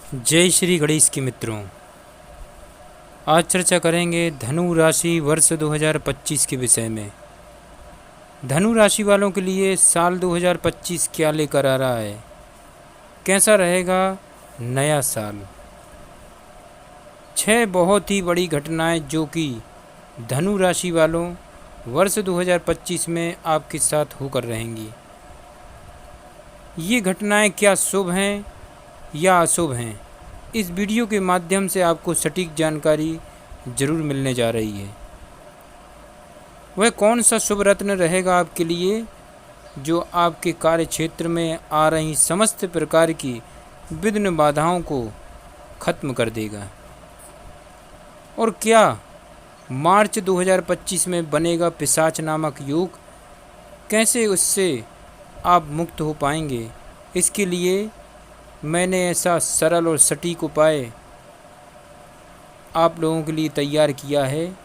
जय श्री गणेश के मित्रों। आज चर्चा करेंगे धनु राशि वर्ष 2025 के विषय में। धनु राशि वालों के लिए साल 2025 क्या लेकर आ रहा है, कैसा रहेगा नया साल। 6 बहुत ही बड़ी घटनाएं जो कि धनु राशि वालों वर्ष 2025 में आपके साथ होकर रहेंगी। ये घटनाएं क्या शुभ हैं या अशुभ हैं, इस वीडियो के माध्यम से आपको सटीक जानकारी जरूर मिलने जा रही है। वह कौन सा शुभ रत्न रहेगा आपके लिए जो आपके कार्य क्षेत्र में आ रही समस्त प्रकार की विघ्न बाधाओं को खत्म कर देगा, और क्या मार्च 2025 में बनेगा पिशाच नामक योग, कैसे उससे आप मुक्त हो पाएंगे। इसके लिए मैंने ऐसा सरल और सटीक उपाय आप लोगों के लिए तैयार किया है,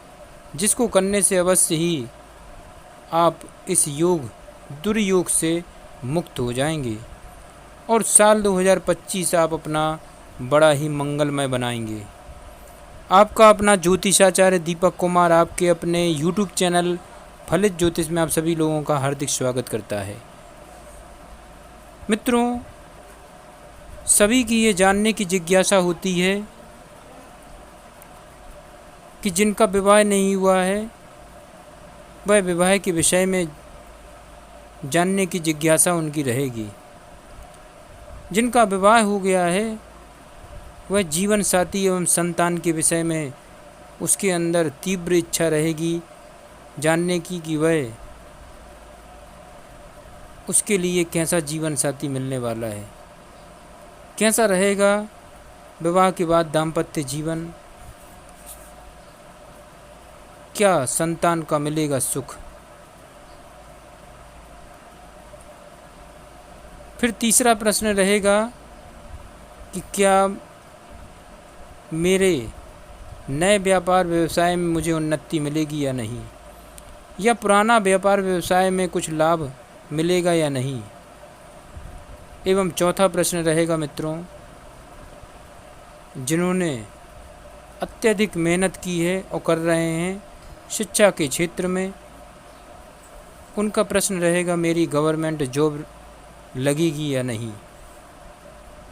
जिसको करने से अवश्य ही आप इस दुर्योग से मुक्त हो जाएंगे और साल 2025 आप अपना बड़ा ही मंगलमय बनाएंगे। आपका अपना ज्योतिषाचार्य दीपक कुमार आपके अपने YouTube चैनल फलित ज्योतिष में आप सभी लोगों का हार्दिक स्वागत करता है। मित्रों, सभी की ये जानने की जिज्ञासा होती है कि जिनका विवाह नहीं हुआ है वह विवाह के विषय में जानने की जिज्ञासा उनकी रहेगी। जिनका विवाह हो गया है वह जीवन साथी एवं संतान के विषय में उसके अंदर तीव्र इच्छा रहेगी जानने की कि वह उसके लिए कैसा जीवन साथी मिलने वाला है, कैसा रहेगा विवाह के बाद दाम्पत्य जीवन, क्या संतान का मिलेगा सुख। फिर तीसरा प्रश्न रहेगा कि क्या मेरे नए व्यापार व्यवसाय में मुझे उन्नति मिलेगी या नहीं, या पुराना व्यापार व्यवसाय में कुछ लाभ मिलेगा या नहीं। एवं चौथा प्रश्न रहेगा मित्रों, जिन्होंने अत्यधिक मेहनत की है और कर रहे हैं शिक्षा के क्षेत्र में, उनका प्रश्न रहेगा मेरी गवर्नमेंट जॉब लगेगी या नहीं,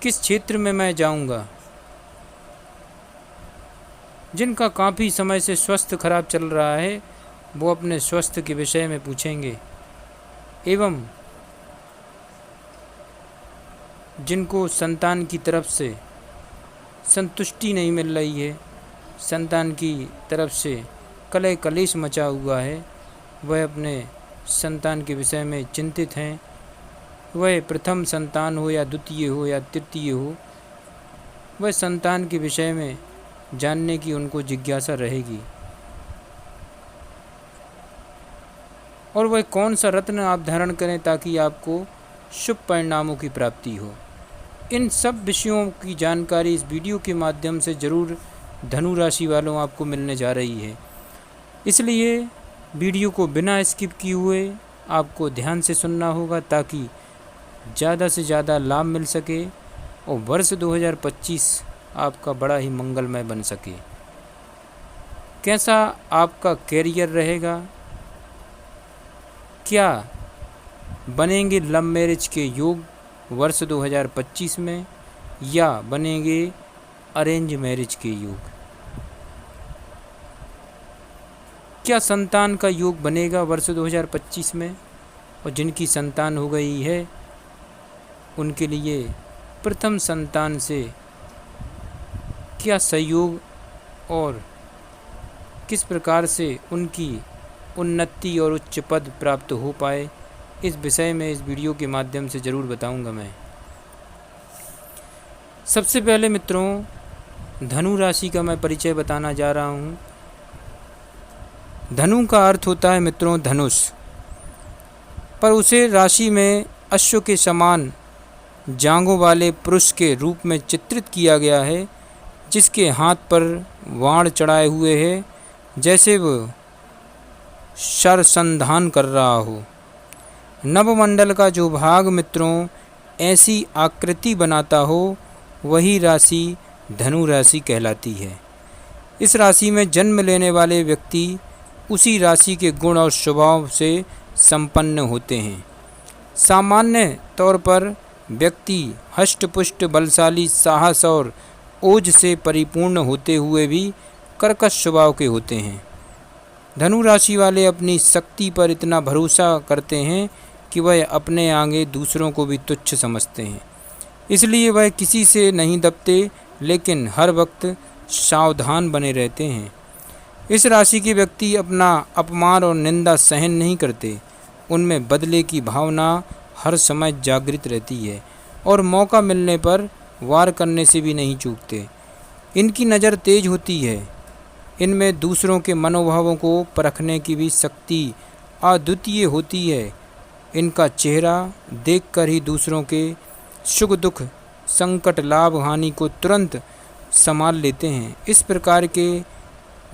किस क्षेत्र में मैं जाऊंगा। जिनका काफ़ी समय से स्वास्थ्य खराब चल रहा है वो अपने स्वास्थ्य के विषय में पूछेंगे, एवं जिनको संतान की तरफ से संतुष्टि नहीं मिल रही है, संतान की तरफ से कलह कलेश मचा हुआ है, वह अपने संतान के विषय में चिंतित हैं। वह प्रथम संतान हो या द्वितीय हो या तृतीय हो, वह संतान के विषय में जानने की उनको जिज्ञासा रहेगी। और वह कौन सा रत्न आप धारण करें ताकि आपको शुभ परिणामों की प्राप्ति हो। इन सब विषयों की जानकारी इस वीडियो के माध्यम से ज़रूर धनु राशि वालों आपको मिलने जा रही है। इसलिए वीडियो को बिना स्किप किए हुए आपको ध्यान से सुनना होगा ताकि ज़्यादा से ज़्यादा लाभ मिल सके और वर्ष 2025 आपका बड़ा ही मंगलमय बन सके। कैसा आपका कैरियर रहेगा, क्या बनेंगे लव मैरिज के योग वर्ष 2025 में या बनेंगे अरेंज मैरिज के योग, क्या संतान का योग बनेगा वर्ष 2025 में, और जिनकी संतान हो गई है उनके लिए प्रथम संतान से क्या सहयोग और किस प्रकार से उनकी उन्नति और उच्च पद प्राप्त हो पाए, इस विषय में इस वीडियो के माध्यम से ज़रूर बताऊंगा मैं। सबसे पहले मित्रों धनु राशि का मैं परिचय बताना जा रहा हूं। धनु का अर्थ होता है मित्रों धनुष, पर उसे राशि में अश्व के समान जांघों वाले पुरुष के रूप में चित्रित किया गया है, जिसके हाथ पर वाण चढ़ाए हुए है, जैसे वह शरसंधान कर रहा हो। नवमंडल का जो भाग मित्रों ऐसी आकृति बनाता हो वही राशि धनु राशि कहलाती है। इस राशि में जन्म लेने वाले व्यक्ति उसी राशि के गुण और स्वभाव से संपन्न होते हैं। सामान्य तौर पर व्यक्ति हष्ट-पुष्ट, बलशाली, साहस और ओज से परिपूर्ण होते हुए भी कर्कश स्वभाव के होते हैं। धनु राशि वाले अपनी शक्ति पर इतना भरोसा करते हैं कि वह अपने आगे दूसरों को भी तुच्छ समझते हैं। इसलिए वह किसी से नहीं दबते, लेकिन हर वक्त सावधान बने रहते हैं। इस राशि के व्यक्ति अपना अपमान और निंदा सहन नहीं करते। उनमें बदले की भावना हर समय जागृत रहती है और मौका मिलने पर वार करने से भी नहीं चूकते। इनकी नज़र तेज होती है। इनमें दूसरों के मनोभावों को परखने की भी शक्ति अद्वितीय होती है। इनका चेहरा देखकर ही दूसरों के सुख दुख, संकट, लाभ, हानि को तुरंत संभाल लेते हैं। इस प्रकार के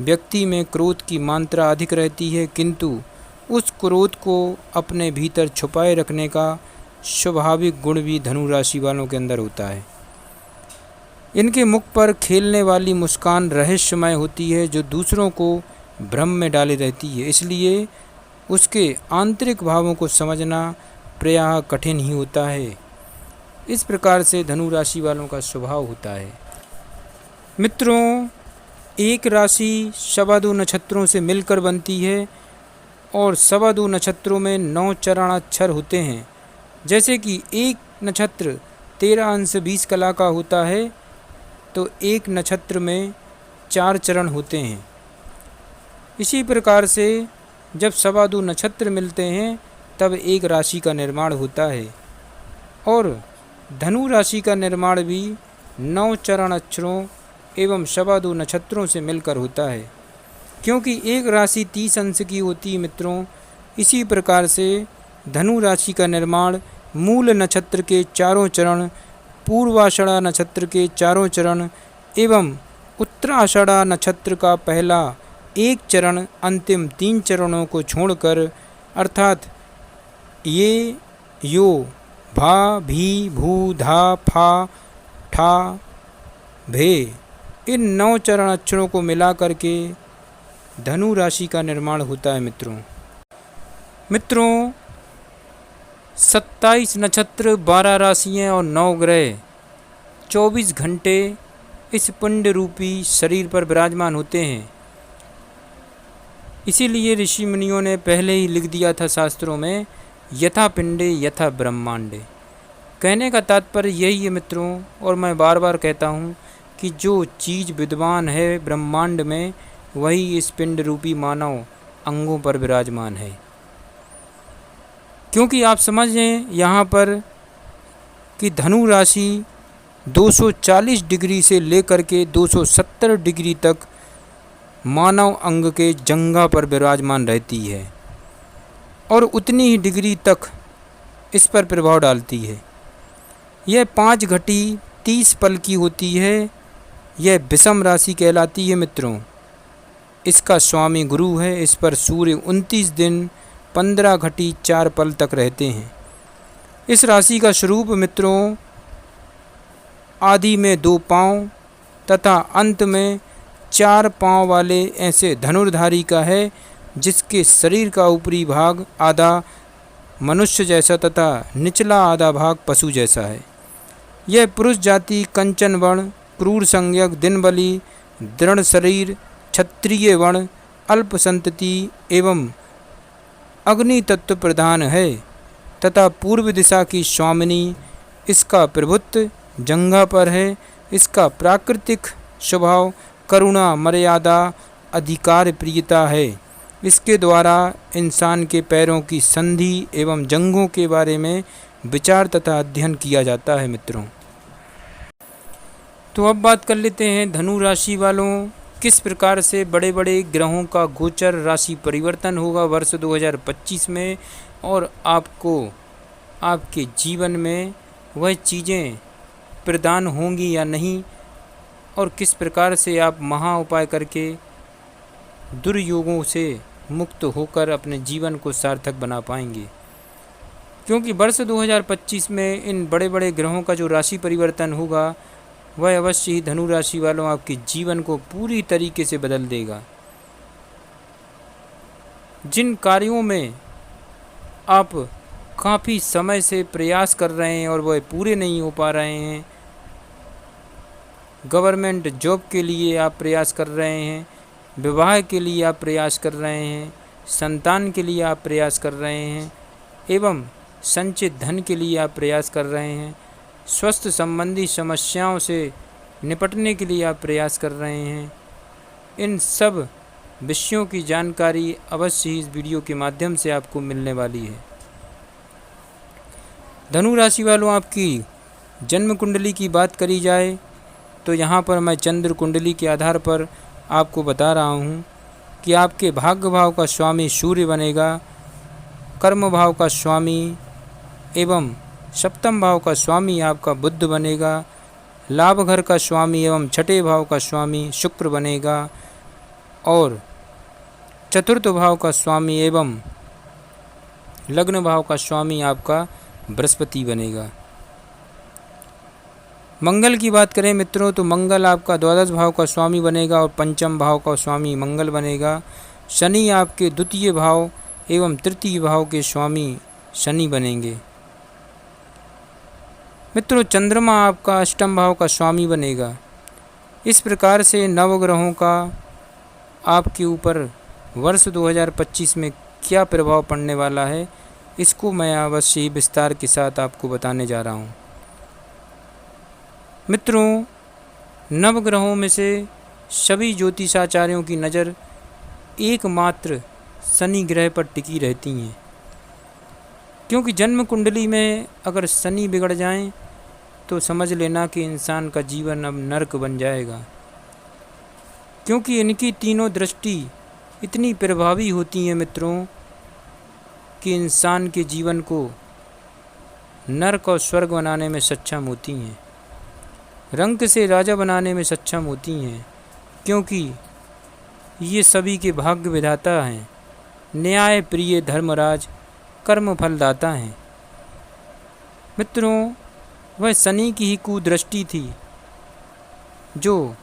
व्यक्ति में क्रोध की मात्रा अधिक रहती है, किंतु उस क्रोध को अपने भीतर छुपाए रखने का स्वाभाविक गुण भी धनु राशि वालों के अंदर होता है। इनके मुख पर खेलने वाली मुस्कान रहस्यमय होती है, जो दूसरों को भ्रम में डाले रहती है। इसलिए उसके आंतरिक भावों को समझना प्रायः कठिन ही होता है। इस प्रकार से धनु राशि वालों का स्वभाव होता है। मित्रों, एक राशि सवा दो नक्षत्रों से मिलकर बनती है और सवा दो नक्षत्रों में 9 चरणाक्षर होते हैं। जैसे कि एक नक्षत्र 13 अंश 20 कला का होता है, तो एक नक्षत्र में 4 चरण होते हैं। इसी प्रकार से जब सवा दो नक्षत्र मिलते हैं तब एक राशि का निर्माण होता है। और धनु राशि का निर्माण भी 9 चरण अक्षरों एवं सवा दो नक्षत्रों से मिलकर होता है। क्योंकि एक राशि 30 अंश की होती है मित्रों, इसी प्रकार से धनु राशि का निर्माण मूल नक्षत्र के चारों चरण, पूर्वाषाढ़ा नक्षत्र के चारों चरण एवं उत्तराषाढ़ा नक्षत्र का पहला एक चरण, अंतिम 3 चरणों को छोड़कर, अर्थात ये, यो, भा, भी, भू, धा, फा, ठा, भे, इन 9 चरण अक्षरों को मिला करके धनु राशि का निर्माण होता है। मित्रों 27 नक्षत्र, 12 राशियाँ और 9 ग्रह 24 घंटे इस पिंड रूपी शरीर पर विराजमान होते हैं। इसीलिए ऋषि मुनियों ने पहले ही लिख दिया था शास्त्रों में, यथा पिंडे यथा ब्रह्मांडे। कहने का तात्पर्य यही है मित्रों, और मैं बार बार कहता हूँ कि जो चीज़ विद्वान है ब्रह्मांड में, वही इस पिंड रूपी मानव अंगों पर विराजमान है। क्योंकि आप समझें यहाँ पर कि धनु राशि 240 डिग्री से लेकर के 270 डिग्री तक मानव अंग के जंघा पर विराजमान रहती है और उतनी ही डिग्री तक इस पर प्रभाव डालती है। यह 5 घटी 30 पल की होती है। यह विषम राशि कहलाती है मित्रों। इसका स्वामी गुरु है। इस पर सूर्य 29 दिन 15 घटी 4 पल तक रहते हैं। इस राशि का स्वरूप मित्रों आदि में 2 पाँव तथा अंत में 4 पाँव वाले ऐसे धनुर्धारी का है, जिसके शरीर का ऊपरी भाग आधा मनुष्य जैसा तथा निचला आधा भाग पशु जैसा है। यह पुरुष जाति, कंचन वर्ण, क्रूर संज्ञक, दिनबली, दृढ़ शरीर, क्षत्रिय वर्ण, अल्प संतति एवं अग्नि तत्व प्रधान है तथा पूर्व दिशा की स्वामिनी इसका प्रभुत्व जंघा पर है। इसका प्राकृतिक स्वभाव करुणा, मर्यादा, अधिकार प्रियता है। इसके द्वारा इंसान के पैरों की संधि एवं जंघों के बारे में विचार तथा अध्ययन किया जाता है मित्रों। तो अब बात कर लेते हैं धनु राशि वालों, किस प्रकार से बड़े बड़े ग्रहों का गोचर राशि परिवर्तन होगा वर्ष 2025 में, और आपको आपके जीवन में वह चीज़ें प्रदान होंगी या नहीं, और किस प्रकार से आप महा उपाय करके दुर्योगों से मुक्त होकर अपने जीवन को सार्थक बना पाएंगे। क्योंकि वर्ष 2025 में इन बड़े बड़े ग्रहों का जो राशि परिवर्तन होगा वह अवश्य ही धनु राशि वालों आपके जीवन को पूरी तरीके से बदल देगा। जिन कार्यों में आप काफ़ी समय से प्रयास कर रहे हैं और वह पूरे नहीं हो पा रहे हैं, गवर्नमेंट जॉब के लिए आप प्रयास कर रहे हैं, विवाह के लिए आप प्रयास कर रहे हैं, संतान के लिए आप प्रयास कर रहे हैं एवं संचित धन के लिए आप प्रयास कर रहे हैं, स्वास्थ्य संबंधी समस्याओं से निपटने के लिए आप प्रयास कर रहे हैं, इन सब विषयों की जानकारी अवश्य ही इस वीडियो के माध्यम से आपको मिलने वाली है। धनु राशि वालों, आपकी जन्म कुंडली की बात करी जाए तो यहाँ पर मैं चंद्र कुंडली के आधार पर आपको बता रहा हूँ कि आपके भाग्य भाव का स्वामी सूर्य बनेगा, कर्म भाव का स्वामी एवं सप्तम भाव का स्वामी आपका बुध बनेगा, लाभ घर का स्वामी एवं छठे भाव का स्वामी शुक्र बनेगा और चतुर्थ भाव का स्वामी एवं लग्न भाव का स्वामी आपका बृहस्पति बनेगा। मंगल की बात करें मित्रों तो मंगल आपका द्वादश भाव का स्वामी बनेगा और पंचम भाव का स्वामी मंगल बनेगा। शनि आपके द्वितीय भाव एवं तृतीय भाव के स्वामी शनि बनेंगे। मित्रों, चंद्रमा आपका अष्टम भाव का स्वामी बनेगा। इस प्रकार से नवग्रहों का आपके ऊपर वर्ष 2025 में क्या प्रभाव पड़ने वाला है, इसको मैं अवश्य ही विस्तार के साथ आपको बताने जा रहा हूँ। मित्रों, नवग्रहों में से सभी ज्योतिषाचार्यों की नज़र एकमात्र शनि ग्रह पर टिकी रहती हैं, क्योंकि जन्म कुंडली में अगर शनि बिगड़ जाएं तो समझ लेना कि इंसान का जीवन अब नरक बन जाएगा, क्योंकि इनकी तीनों दृष्टि इतनी प्रभावी होती हैं मित्रों कि इंसान के जीवन को नरक और स्वर्ग बनाने में सक्षम होती हैं, रंक से राजा बनाने में सक्षम होती हैं, क्योंकि ये सभी के भाग्य विधाता हैं, न्याय प्रिय धर्मराज, कर्म फलदाता हैं। मित्रों, वह शनि की ही कुदृष्टि थी जो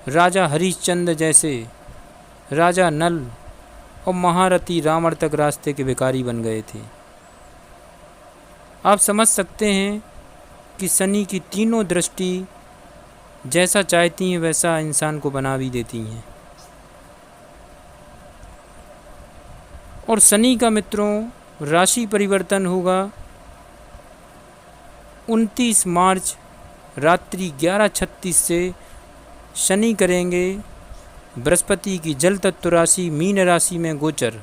राजा हरिश्चंद्र जैसे राजा नल और महारथी रावण तक रास्ते के भिखारी बन गए थे। आप समझ सकते हैं कि शनि की तीनों दृष्टि जैसा चाहती हैं वैसा इंसान को बना भी देती हैं। और शनि का मित्रों राशि परिवर्तन होगा 29 मार्च रात्रि 11:36 से शनि करेंगे बृहस्पति की जल तत्व राशि मीन राशि में गोचर।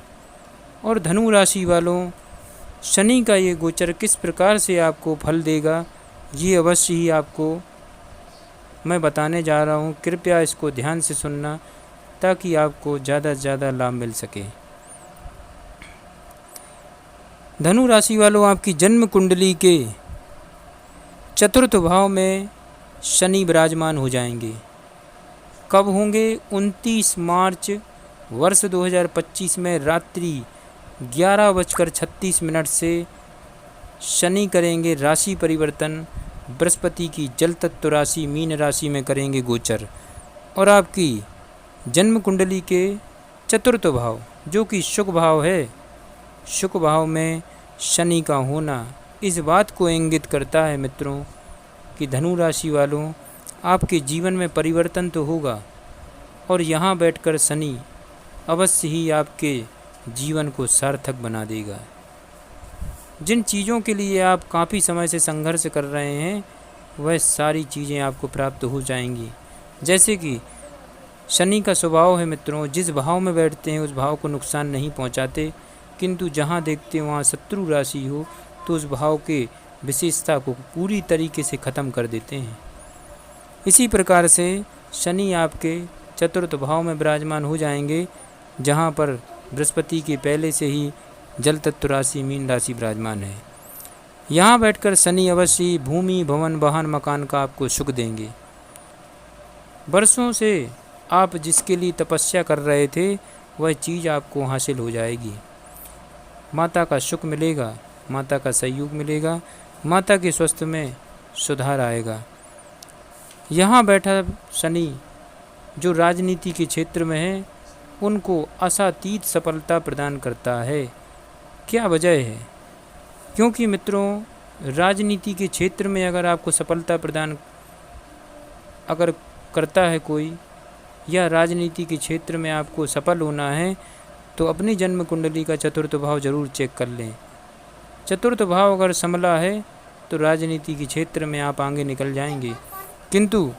और धनु राशि वालों, शनि का ये गोचर किस प्रकार से आपको फल देगा, ये अवश्य ही आपको मैं बताने जा रहा हूँ। कृपया इसको ध्यान से सुनना ताकि आपको ज़्यादा से ज़्यादा लाभ मिल सके। धनु राशि वालों, आपकी जन्म कुंडली के चतुर्थ भाव में शनि विराजमान हो जाएंगे। कब होंगे? 29 मार्च वर्ष 2025 में रात्रि 11:36 से शनि करेंगे राशि परिवर्तन, बृहस्पति की जल तत्व राशि मीन राशि में करेंगे गोचर। और आपकी जन्म कुंडली के चतुर्थ भाव जो कि शुक भाव है, शुक भाव में शनि का होना इस बात को इंगित करता है मित्रों कि धनु राशि वालों, आपके जीवन में परिवर्तन तो होगा और यहाँ बैठकर शनि अवश्य ही आपके जीवन को सार्थक बना देगा। जिन चीज़ों के लिए आप काफ़ी समय से संघर्ष कर रहे हैं वह सारी चीज़ें आपको प्राप्त हो जाएंगी। जैसे कि शनि का स्वभाव है मित्रों, जिस भाव में बैठते हैं उस भाव को नुकसान नहीं पहुंचाते, किंतु जहां देखते हैं वहां शत्रु राशि हो तो उस भाव के विशेषता को पूरी तरीके से ख़त्म कर देते हैं। इसी प्रकार से शनि आपके चतुर्थ भाव में विराजमान हो जाएंगे, जहां पर बृहस्पति के पहले से ही जल तत्व राशि मीन राशि विराजमान है। यहाँ बैठकर शनि अवश्य भूमि भवन वाहन मकान का आपको सुख देंगे। वर्षों से आप जिसके लिए तपस्या कर रहे थे वह चीज़ आपको हासिल हो जाएगी। माता का सुख मिलेगा, माता का सहयोग मिलेगा, माता के स्वास्थ्य में सुधार आएगा। यहाँ बैठा शनि जो राजनीति के क्षेत्र में है उनको आशातीत सफलता प्रदान करता है। क्या वजह है? क्योंकि मित्रों राजनीति के क्षेत्र में अगर आपको सफलता प्रदान अगर करता है कोई, या राजनीति के क्षेत्र में आपको सफल होना है तो अपनी जन्म कुंडली का चतुर्थ भाव जरूर चेक कर लें। चतुर्थ भाव अगर संभला है तो राजनीति के क्षेत्र में आप आगे निकल जाएंगे, किंतु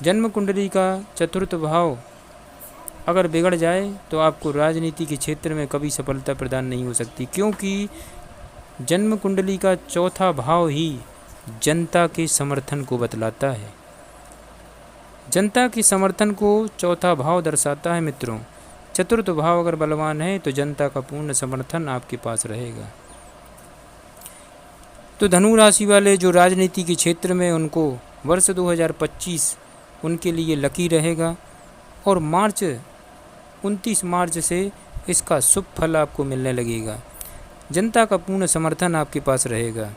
जन्म कुंडली का चतुर्थ भाव अगर बिगड़ जाए तो आपको राजनीति के क्षेत्र में कभी सफलता प्रदान नहीं हो सकती, क्योंकि जन्म कुंडली का चौथा भाव ही जनता के समर्थन को बतलाता है। जनता के समर्थन को चौथा भाव दर्शाता है मित्रों। चतुर्थ भाव अगर बलवान है तो जनता का पूर्ण समर्थन आपके पास रहेगा। तो धनु राशि वाले जो राजनीति के क्षेत्र में, उनको वर्ष 2025 उनके लिए लकी रहेगा और 29 मार्च से इसका शुभ फल आपको मिलने लगेगा। जनता का पूर्ण समर्थन आपके पास रहेगा।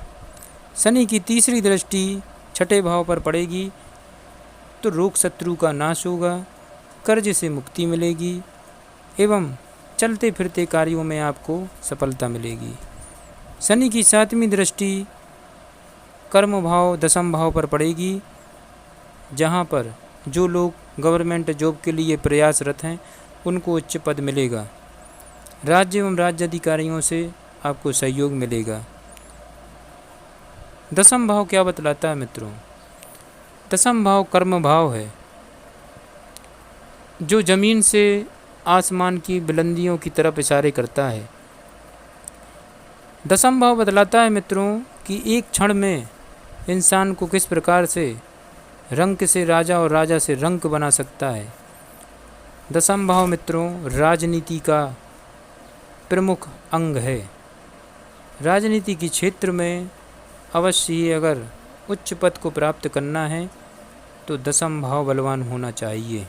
शनि की तीसरी दृष्टि छठे भाव पर पड़ेगी तो रोग शत्रु का नाश होगा, कर्ज से मुक्ति मिलेगी एवं चलते फिरते कार्यों में आपको सफलता मिलेगी। शनि की सातवीं दृष्टि कर्म भाव दशम भाव पर पड़ेगी, जहाँ पर जो लोग गवर्नमेंट जॉब के लिए प्रयासरत हैं उनको उच्च पद मिलेगा। राज्य एवं राज्य अधिकारियों से आपको सहयोग मिलेगा। दशम भाव क्या बतलाता है मित्रों? दशम भाव कर्म भाव है, जो जमीन से आसमान की बुलंदियों की तरफ इशारे करता है। दशम भाव बतलाता है मित्रों कि एक क्षण में इंसान को किस प्रकार से रंक से राजा और राजा से रंक बना सकता है। दशम भाव मित्रों राजनीति का प्रमुख अंग है। राजनीति के क्षेत्र में अवश्य ही अगर उच्च पद को प्राप्त करना है तो दशम भाव बलवान होना चाहिए।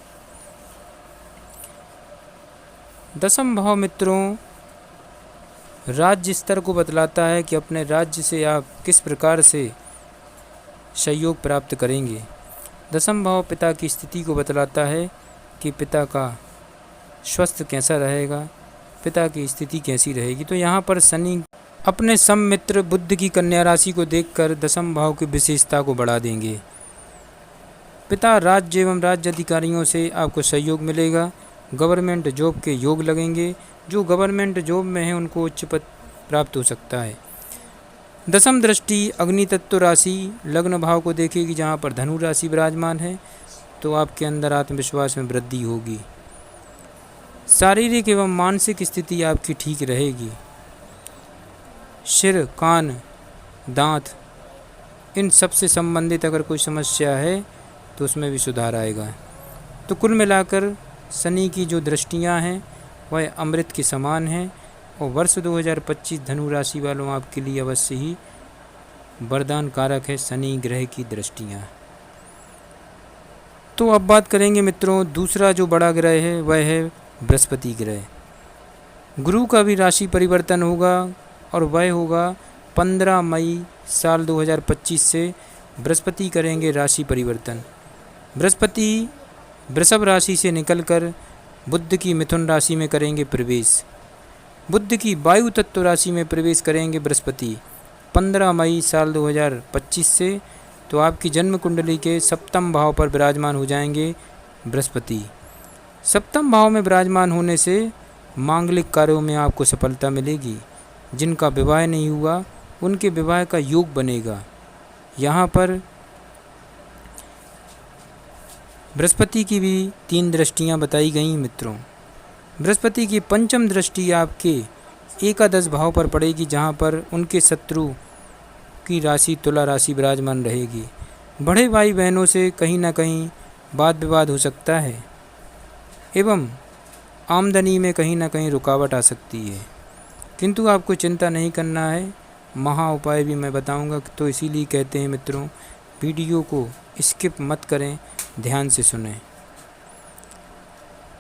दशम भाव मित्रों राज्य स्तर को बतलाता है कि अपने राज्य से आप किस प्रकार से सहयोग प्राप्त करेंगे। दशम भाव पिता की स्थिति को बतलाता है कि पिता का स्वास्थ्य कैसा रहेगा, पिता की स्थिति कैसी रहेगी। तो यहाँ पर शनि अपने सम मित्र बुध की कन्या राशि को देखकर दशम भाव की विशेषता को बढ़ा देंगे। पिता राज्य एवं राज्य अधिकारियों से आपको सहयोग मिलेगा। गवर्नमेंट जॉब के योग लगेंगे। जो गवर्नमेंट जॉब में है उनको उच्च पद प्राप्त हो सकता है। दशम दृष्टि अग्नि तत्व राशि लग्न भाव को देखेगी, जहाँ पर धनु राशि विराजमान है, तो आपके अंदर आत्मविश्वास में वृद्धि होगी। शारीरिक एवं मानसिक स्थिति आपकी ठीक रहेगी। सिर, कान, दांत इन सब से संबंधित अगर कोई समस्या है तो उसमें भी सुधार आएगा। तो कुल मिलाकर शनि की जो दृष्टियां हैं वह अमृत के समान हैं और वर्ष 2025 धनु राशि वालों आपके लिए अवश्य ही वरदान कारक है शनि ग्रह की दृष्टियां। तो अब बात करेंगे मित्रों दूसरा जो बड़ा ग्रह है वह है बृहस्पति ग्रह। गुरु का भी राशि परिवर्तन होगा और वह होगा 15 मई साल 2025 से बृहस्पति करेंगे राशि परिवर्तन। बृहस्पति वृषभ राशि से निकलकर बुध की मिथुन राशि में करेंगे प्रवेश। बुध की वायु तत्व राशि में प्रवेश करेंगे बृहस्पति 15 मई साल 2025 से। तो आपकी जन्म कुंडली के सप्तम भाव पर विराजमान हो जाएंगे बृहस्पति। सप्तम भाव में विराजमान होने से मांगलिक कार्यों में आपको सफलता मिलेगी। जिनका विवाह नहीं हुआ उनके विवाह का योग बनेगा। यहाँ पर बृहस्पति की भी 3 दृष्टियाँ बताई गई मित्रों। बृहस्पति की पंचम दृष्टि आपके एकादश भाव पर पड़ेगी, जहाँ पर उनके शत्रु की राशि तुला राशि विराजमान रहेगी। बड़े भाई बहनों से कहीं ना कहीं वाद विवाद हो सकता है एवं आमदनी में कहीं ना कहीं रुकावट आ सकती है, किंतु आपको चिंता नहीं करना है। महा उपाय भी मैं बताऊंगा, तो इसीलिए कहते हैं मित्रों वीडियो को स्किप मत करें, ध्यान से सुनें।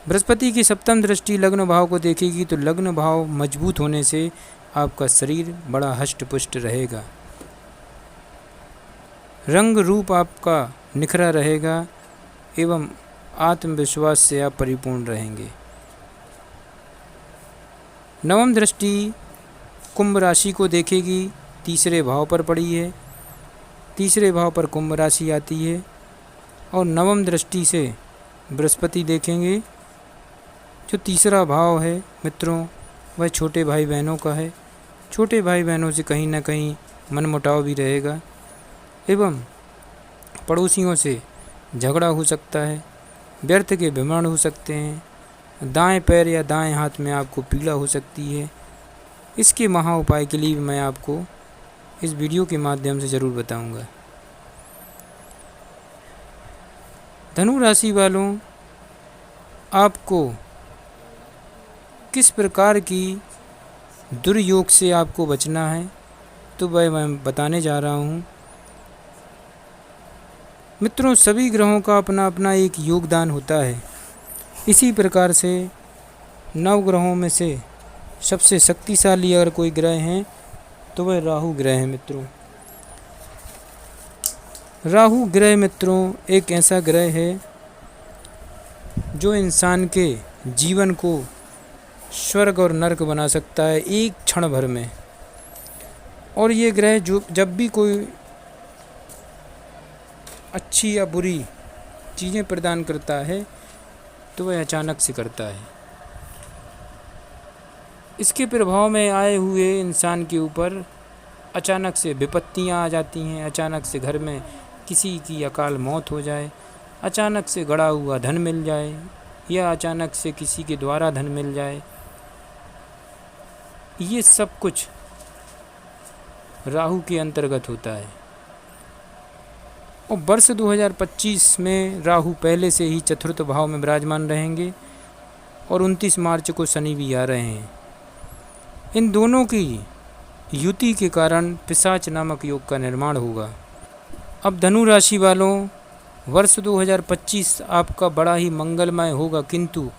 बृहस्पति की सप्तम दृष्टि लग्न भाव को देखेगी, तो लग्न भाव मजबूत होने से आपका शरीर बड़ा हष्ट पुष्ट रहेगा। रंग रूप आपका निखरा रहेगा एवं आत्मविश्वास से आप परिपूर्ण रहेंगे। नवम दृष्टि कुंभ राशि को देखेगी, तीसरे भाव पर पड़ी है। तीसरे भाव पर कुंभ राशि आती है और नवम दृष्टि से बृहस्पति देखेंगे। जो तीसरा भाव है मित्रों, वह छोटे भाई बहनों का है। छोटे भाई बहनों से कहीं ना कहीं मनमुटाव भी रहेगा एवं पड़ोसियों से झगड़ा हो सकता है, व्यर्थ के भ्रमण हो सकते हैं, दाएं पैर या दाएं हाथ में आपको पीड़ा हो सकती है। इसके महा उपाय के लिए मैं आपको इस वीडियो के माध्यम से ज़रूर बताऊंगा। धनु राशि वालों, आपको किस प्रकार की दुर्योग से आपको बचना है तो वह मैं बताने जा रहा हूँ। मित्रों, सभी ग्रहों का अपना अपना एक योगदान होता है। इसी प्रकार से नव ग्रहों में से सबसे शक्तिशाली अगर कोई ग्रह हैं तो वह राहु ग्रह है। मित्रों, राहु ग्रह मित्रों एक ऐसा ग्रह है जो इंसान के जीवन को स्वर्ग और नरक बना सकता है एक क्षण भर में। और ये ग्रह जो जब भी कोई अच्छी या बुरी चीज़ें प्रदान करता है तो वह अचानक से करता है। इसके प्रभाव में आए हुए इंसान के ऊपर अचानक से विपत्तियां आ जाती हैं। अचानक से घर में किसी की अकाल मौत हो जाए, अचानक से गड़ा हुआ धन मिल जाए या अचानक से किसी के द्वारा धन मिल जाए। ये सब कुछ राहु के अंतर्गत होता है। और वर्ष 2025 में राहु पहले से ही चतुर्थ भाव में विराजमान रहेंगे और 29 मार्च को शनि भी आ रहे हैं। इन दोनों की युति के कारण पिशाच नामक योग का निर्माण होगा। अब धनु राशि वालों, वर्ष 2025 आपका बड़ा ही मंगलमय होगा, किंतु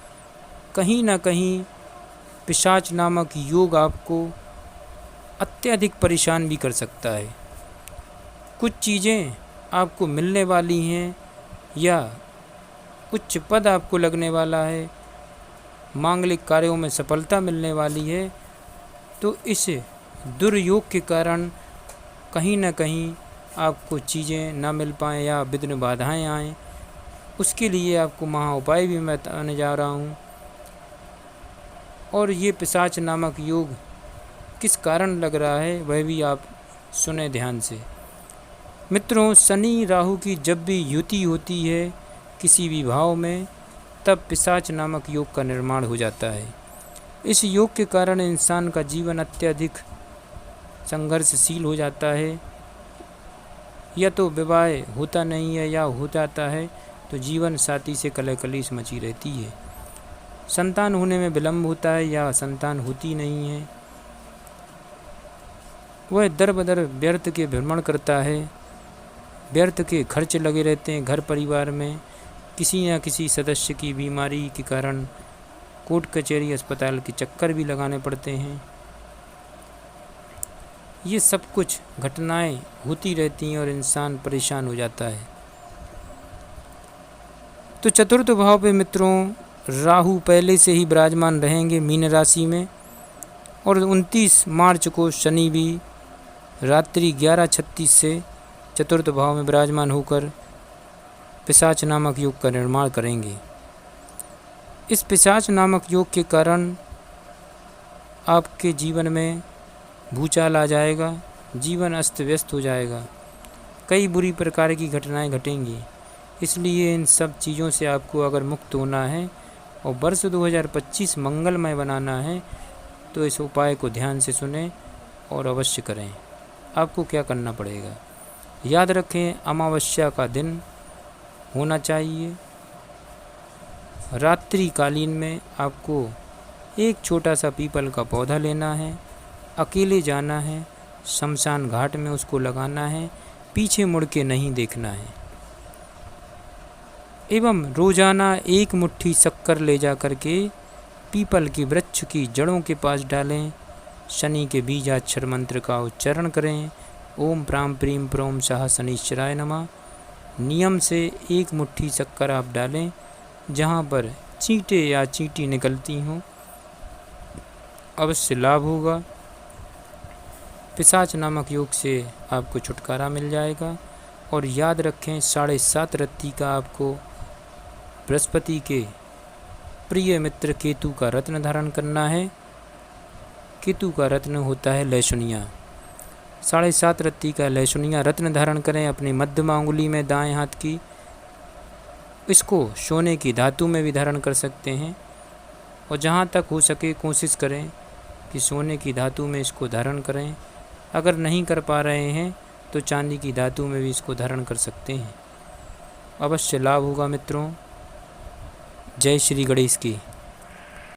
कहीं ना कहीं पिशाच नामक योग आपको अत्यधिक परेशान भी कर सकता है। कुछ चीज़ें आपको मिलने वाली हैं या उच्च पद आपको लगने वाला है, मांगलिक कार्यों में सफलता मिलने वाली है, तो इस दुर्योग के कारण कहीं ना कहीं आपको चीज़ें ना मिल पाएँ या विघ्न बाधाएं आएँ। उसके लिए आपको महा उपाय भी मैं बताने जा रहा हूँ। और ये पिशाच नामक योग किस कारण लग रहा है वह भी आप सुने ध्यान से। मित्रों, शनि राहु की जब भी युति होती है किसी भी भाव में, तब पिशाच नामक योग का निर्माण हो जाता है। इस योग के कारण इंसान का जीवन अत्यधिक संघर्षशील हो जाता है। या तो विवाह होता नहीं है या हो जाता है तो जीवन साथी से कलह कलीस मची रहती है। संतान होने में विलम्ब होता है या संतान होती नहीं है। वह दर बदर व्यर्थ के भ्रमण करता है, व्यर्थ के खर्च लगे रहते हैं। घर परिवार में किसी न किसी सदस्य की बीमारी के कारण कोर्ट कचहरी अस्पताल के चक्कर भी लगाने पड़ते हैं। ये सब कुछ घटनाएं होती रहती हैं और इंसान परेशान हो जाता है। तो चतुर्थ भाव पे मित्रों राहु पहले से ही विराजमान रहेंगे मीन राशि में, और 29 मार्च को शनि भी रात्रि 11:36 से चतुर्थ भाव में विराजमान होकर पिशाच नामक योग का निर्माण करेंगे। इस पिशाच नामक योग के कारण आपके जीवन में भूचाल आ जाएगा, जीवन अस्त व्यस्त हो जाएगा, कई बुरी प्रकार की घटनाएं घटेंगी। इसलिए इन सब चीज़ों से आपको अगर मुक्त होना है और वर्ष 2025 मंगलमय बनाना है तो इस उपाय को ध्यान से सुनें और अवश्य करें। आपको क्या करना पड़ेगा, याद रखें, अमावस्या का दिन होना चाहिए। रात्रि कालीन में आपको एक छोटा सा पीपल का पौधा लेना है, अकेले जाना है, शमशान घाट में उसको लगाना है, पीछे मुड़ के नहीं देखना है। एवं रोजाना एक मुट्ठी शक्कर ले जा करके पीपल की वृक्ष की जड़ों के पास डालें। शनि के बीजाक्षर मंत्र का उच्चारण करें, ओम प्राम प्रीम प्रोम शाह शनिश्चराय नमः। नियम से 1 मुट्ठी शक्कर आप डालें, जहाँ पर चींटे या चींटी निकलती हों। अवश्य लाभ होगा। पिशाच नामक योग से आपको छुटकारा मिल जाएगा। और याद रखें, 7.5 रत्ती का आपको बृहस्पति के प्रिय मित्र केतु का रत्न धारण करना है। केतु का रत्न होता है लहसुनिया। 7.5 रत्ती का लहसुनिया रत्न धारण करें अपनी मध्यमा अंगुली में, दाएं हाथ की। इसको सोने की धातु में भी धारण कर सकते हैं, और जहाँ तक हो सके कोशिश करें कि सोने की धातु में इसको धारण करें। अगर नहीं कर पा रहे हैं तो चांदी की धातु में भी इसको धारण कर सकते हैं। अवश्य लाभ होगा मित्रों। जय श्री गणेश की।